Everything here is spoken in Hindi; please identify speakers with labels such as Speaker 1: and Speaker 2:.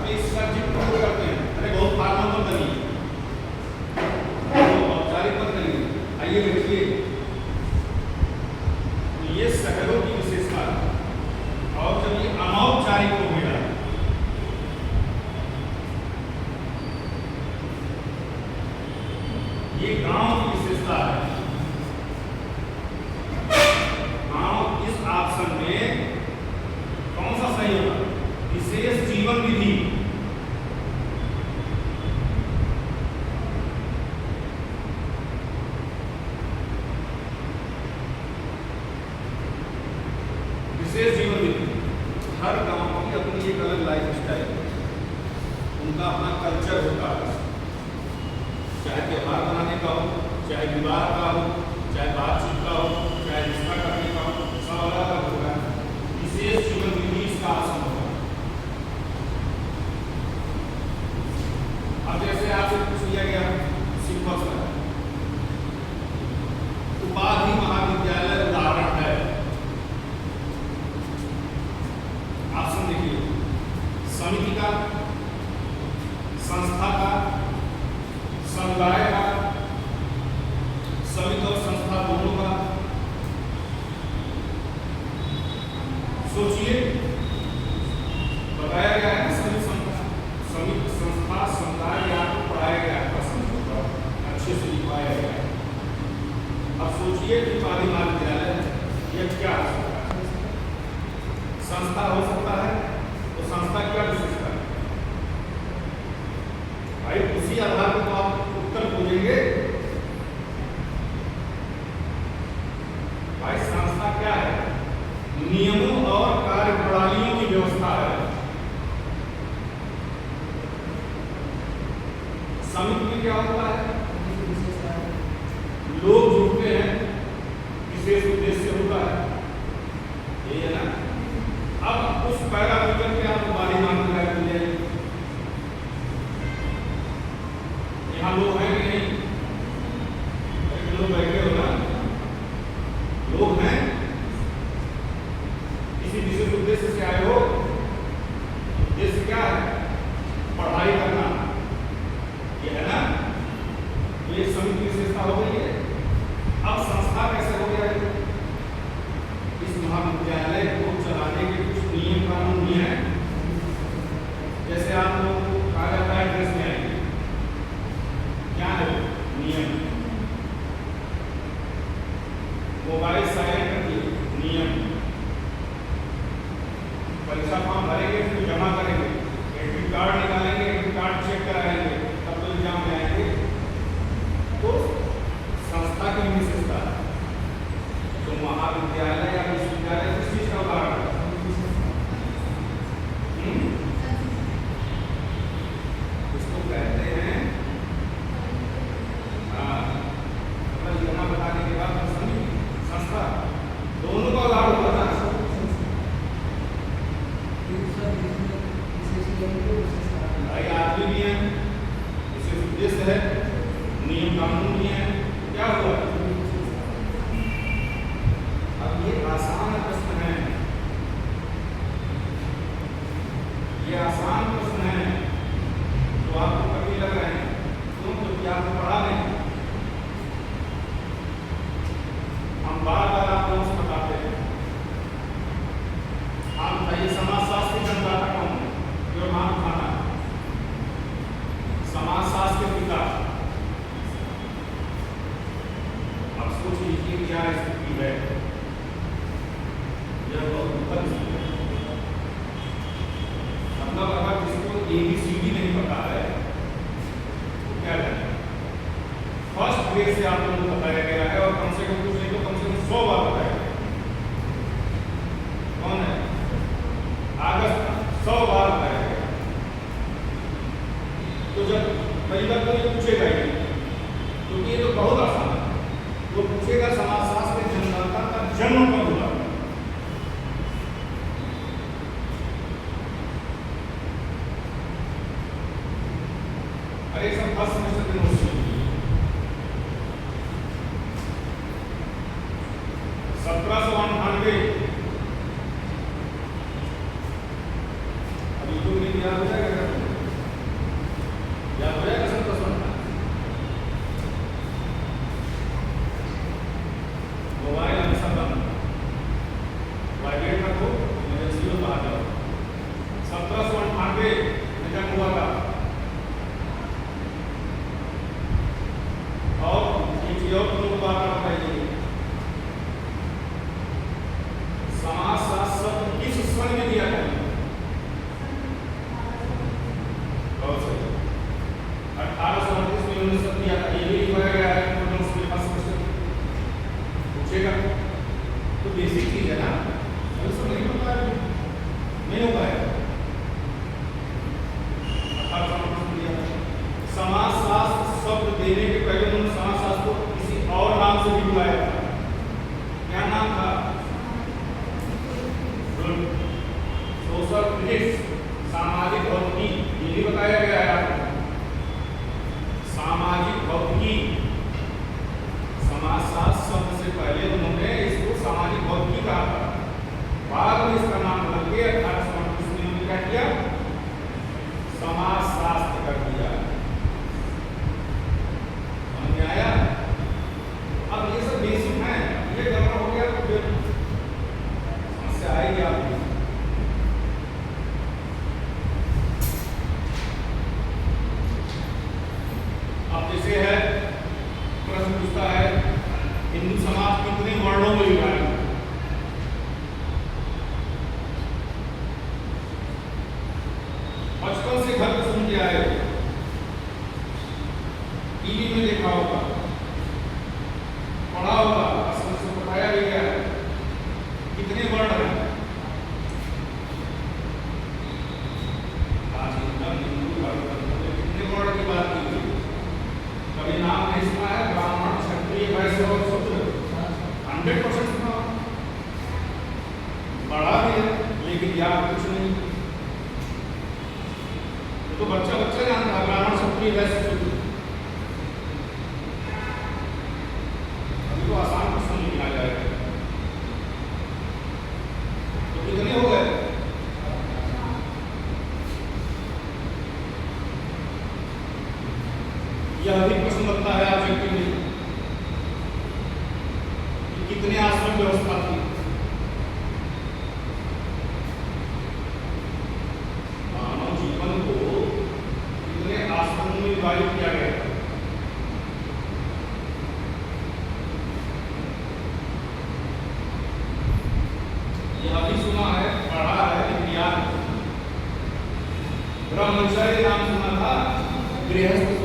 Speaker 1: में इसका जिक्र क्यों करते हैं? अरे बहुत फॉर्मल मत बनिए, बहुत औपचारिक मत बनिए। आइए देखिए, ये शहरों की विशेषता है। और जब ये अनौपचारिक हो गया, ये गांव की विशेषता है। गांव इस ऑप्शन में कौन सा सही होगा? विशेष जीवन विधि। विशेष जीवन विधि, हर गांव की अपनी एक अलग लाइफ स्टाइल है, उनका अपना कल्चर होता है। चाहे त्योहार मनाने का हो, चाहे विवाह का हो, चाहे बातचीत का हो, चाहे रिश्ता करने का हो, सब अलग अलग होगा। विशेष जीवन विधि इसका आसन होगा। अब जैसे आपसे पूछ लिया गया सिंपल सा, उपाधि महाविद्यालय उदाहरण है। ऑप्शन देखिए, समिति का, संस्था का, समुदाय का, समिति और संस्था दोनों का। सोचिए, बताया गया है समिति, संस्था, समुदाय आपको पढ़ाया गया है, अच्छे से लिखवाया गया है। अब सोचिए कि उपाधि महाविद्यालय यह क्या हो सकता है? संस्था हो सकता है, तो संस्था क्या विशेषता है? भाई उसी आधार पर तो आप उत्तर खोजेंगे। भाई संस्था क्या है? नियमों और कार्यप्रणालियों की व्यवस्था है। समिति में क्या होता है? लोग जुड़ते हैं, विशेष उद्देश्य होता है, ये है ना। अब उस पैरामीटर के आप उपाधि महाविद्यालय मिल जाएगी। यहाँ लोग हैं कि नहीं? लोग बैठे हो ना, लोग हैं, किसी विशेष उद्देश्य से आए हो। उद्देश्य क्या है? पढ़ाई करना, ये है ना। तो ये समिति की विशेषता हो गई है। अब संस्था कैसे हो गया? इस महाविद्यालय को चलाने के कुछ नियम कानून भी हैं। जैसे आप लोगों को कहा जाता है ड्रेस में आएंगे, क्या है नियम? मोबाइल साइलेंट रखिए, नियम। परीक्षा फॉर्म भरेंगे, फिर जमा करेंगे, एडमिट कार्ड निकालेंगे, एडमिट कार्ड चेक कराएंगे, तब तो एग्जाम में आएंगे। तो संस्था की विशेषता है। तो महाविद्यालय या विश्वविद्यालय किस चीज का उदाहरण है? उसको कहते हैं जमा बताने के बाद संस्था, दोनों का उदाहरण होता है। भाई आदमी भी है, विशेष उद्देश्य है, नियम कानून भी है, क्या हुआ? अब ये आसान प्रश्न है, ये आसान प्रश्न है जो आपको कभी लग रहे हैं, क्यों? क्योंकि आपको पढ़ा नहीं। हम बार बार आप लोगों से बताते हैं। आप बताइए, समाजशास्त्र के जनदाता कौन है? जो नाम खाना, समाजशास्त्र के पिता। अब सोच लीजिए क्या स्थिति है। यह बहुत दुखद स्थिति है। मतलब अगर जिसको ABCD नहीं पता है तो क्या करें? फर्स्ट ग्रेड से आप लोगों को बताया गया है, और कम से कम कुछ नहीं तो कम से कम 100 बार बताया गया। कौन है? अगस्त 100 बार बताया गया। तो जब पहली बार तो ये पूछेगा ही, क्योंकि ये तो बहुत आसान है। वो पूछेगा समाजशास्त्र के जनदाता का जन्म कब हुआ? अरे सब फर्स्ट सेमेस्टर के नोट्स चाहिए। 1798। अभी तो नहीं याद हो जाएगा। सोशल फिजिक्स, सामाजिक भौतिकी, ये भी बताया गया है आपको। सामाजिक भौतिकी, समाजशास्त्र शब्द से पहले उन्होंने इसको सामाजिक भौतिकी कहा था, बाद में इसका नाम बदल के 1829 में उन्होंने क्या किया, समाजशास्त्र कर दिया। समझ में आया? अब ये सब बेसिक है, ये गड़बड़ हो गया तो फिर समस्या आएगी आपको। अब जैसे है प्रश्न पूछता है हिंदू समाज कितने वर्णों में विभाजित है? बचपन से घर में सुन के आए, टीवी में देखा होगा, पढ़ा होगा, से बताया भी गया है कितने वर्ण हैं। आज हिंदू कितने वर्ण की बात की गई, कभी नाम नहीं सुना है, ब्राह्मण, क्षत्रिय, वैश्य और शूद्र, 100% सुना, पढ़ा भी है, लेकिन याद कुछ नहीं। तो बच्चा जानता है ब्राह्मण, क्षत्रिय, वैश्य, शूद्र। अभी तो आसान प्रश्न नहीं आ जाएगा। तो कितने हो गए? यह अधिक प्रश्न बनता है ऑब्जेक्टिव में कि कितने आश्रम व्यवस्था थी। मानव जीवन को कितने आश्रम में विभाजित किया गया था? यह अभी सुना है, पढ़ा है, लेकिन याद ब्रह्मचर्य नाम सुना था, गृहस्थ